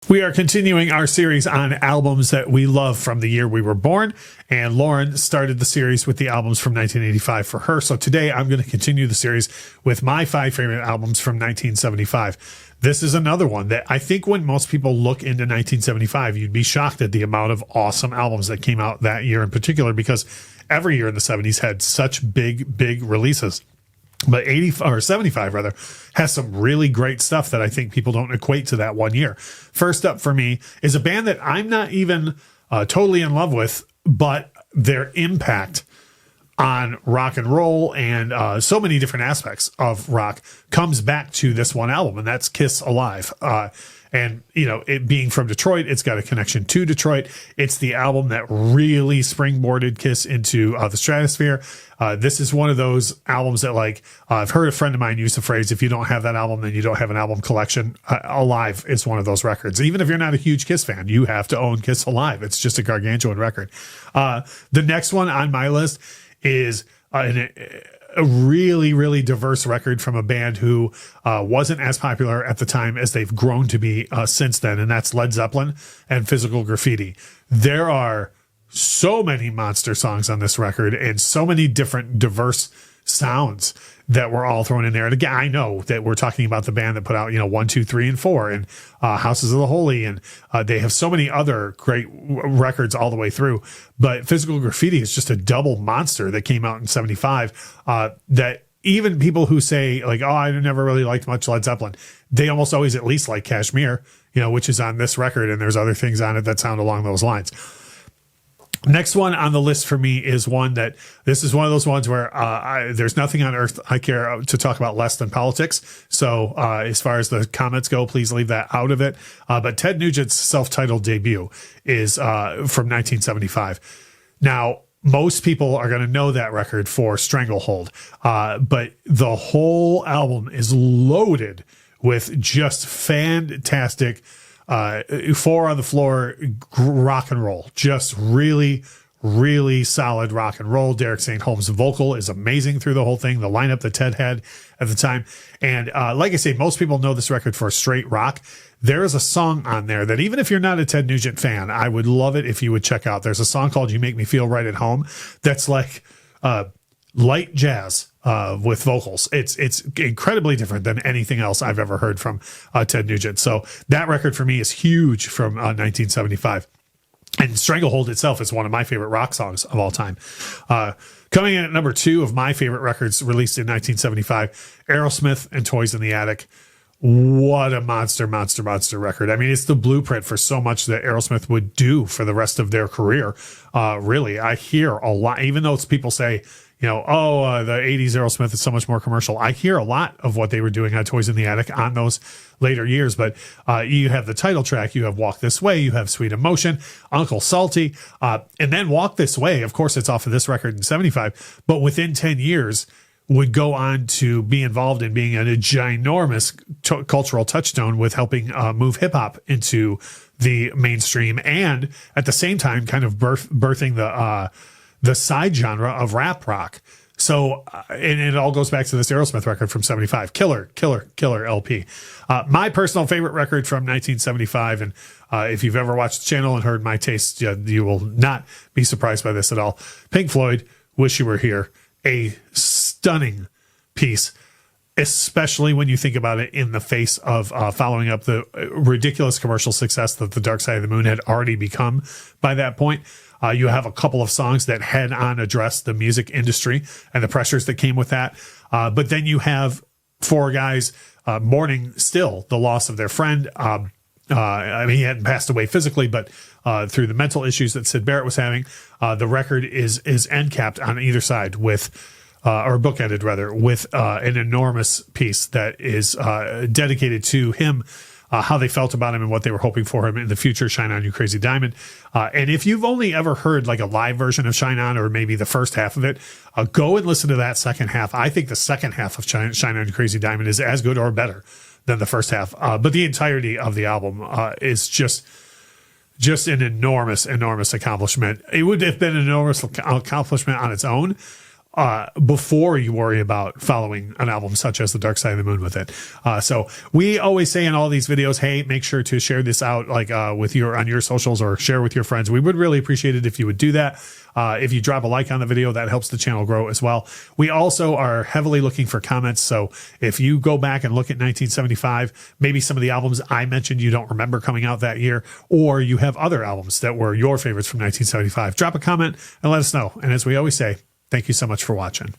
We are continuing our series on albums that we love from the year we were born, and Lauren started the series with the albums from 1985 for her. So today I'm going to continue the series with my 5 favorite albums from 1975. This is another one that I think when most people look into 1975, you'd be shocked at the amount of awesome albums that came out that year in particular, because every year in the 70s had such big releases. But 75 rather has some really great stuff that I think people don't equate to that one year. First up for me is a band that I'm not even totally in love with, but their impact on rock and roll and so many different aspects of rock comes back to this one album, and that's Kiss Alive. And, you know, it being from Detroit, it's got a connection to Detroit. It's the album that really springboarded Kiss into the stratosphere. This is one of those albums that, like, I've heard a friend of mine use the phrase, if you don't have that album, then you don't have an album collection. Alive is one of those records. Even if you're not a huge Kiss fan, you have to own Kiss Alive. It's just a gargantuan record. The next one on my list is a really diverse record from a band who wasn't as popular at the time as they've grown to be since then, and that's Led Zeppelin and Physical Graffiti. There are so many monster songs on this record and so many different diverse sounds that were all thrown in there. And again, I know that we're talking about the band that put out, 1, 2, 3, and 4 and Houses of the Holy. And they have so many other great records all the way through. But Physical Graffiti is just a double monster that came out in 75 that even people who say, like, oh, I never really liked much Led Zeppelin, they almost always at least like Kashmir, which is on this record. And there's other things on it that sound along those lines. Next one on the list for me is this is one of those ones where there's nothing on earth I care to talk about less than politics. So as far as the comments go, please leave that out of it. But Ted Nugent's self-titled debut is from 1975. Now, most people are going to know that record for Stranglehold, but the whole album is loaded with just fantastic 4 on the floor rock and roll, just really solid rock and roll. Derek St. Holmes' vocal is amazing through the whole thing. The lineup that Ted had at the time. And like I say, most people know this record for straight rock. There is a song on there that even if you're not a Ted Nugent fan, I would love it if you would check out. There's a song called You Make Me Feel Right at Home that's like light jazz with vocals. It's incredibly different than anything else I've ever heard from Ted Nugent. So that record for me is huge from 1975. And Stranglehold itself is one of my favorite rock songs of all time. Coming in at number 2 of my favorite records released in 1975, Aerosmith and Toys in the Attic. What a monster record. I mean, it's the blueprint for so much that Aerosmith would do for the rest of their career. Really, I hear a lot, even though it's people say, the 80s Aerosmith is so much more commercial. I hear a lot of what they were doing on Toys in the Attic on those later years. But you have the title track, you have Walk This Way, you have Sweet Emotion, Uncle Salty, and then Walk This Way. Of course, it's off of this record in 75, but within 10 years would go on to be involved in being a ginormous cultural touchstone with helping move hip hop into the mainstream, and at the same time kind of birthing the side genre of rap rock. So, and it all goes back to this Aerosmith record from 75. Killer LP. My personal favorite record from 1975. And if you've ever watched the channel and heard my taste, you will not be surprised by this at all. Pink Floyd, Wish You Were Here. A stunning piece, especially when you think about it in the face of following up the ridiculous commercial success that The Dark Side of the Moon had already become by that point. You have a couple of songs that head on address the music industry and the pressures that came with that. But then you have 4 guys mourning still the loss of their friend. I mean, he hadn't passed away physically, but through the mental issues that Syd Barrett was having, the record is end capped on either side with, or bookended rather, with an enormous piece that is dedicated to him, how they felt about him and what they were hoping for him in the future. Shine On You Crazy Diamond. And if you've only ever heard like a live version of Shine On, or maybe the first half of it, go and listen to that second half. I think the second half of Shine On You Crazy Diamond is as good or better than the first half. But the entirety of the album is just an enormous accomplishment. It would have been an enormous accomplishment on its own, before you worry about following an album such as The Dark Side of the Moon with it. So we always say in all these videos, hey, make sure to share this out with on your socials or share with your friends. We would really appreciate it if you would do that. If you drop a like on the video, that helps the channel grow as well. We also are heavily looking for comments. So if you go back and look at 1975, maybe some of the albums I mentioned you don't remember coming out that year, or you have other albums that were your favorites from 1975, drop a comment and let us know. And as we always say, thank you so much for watching.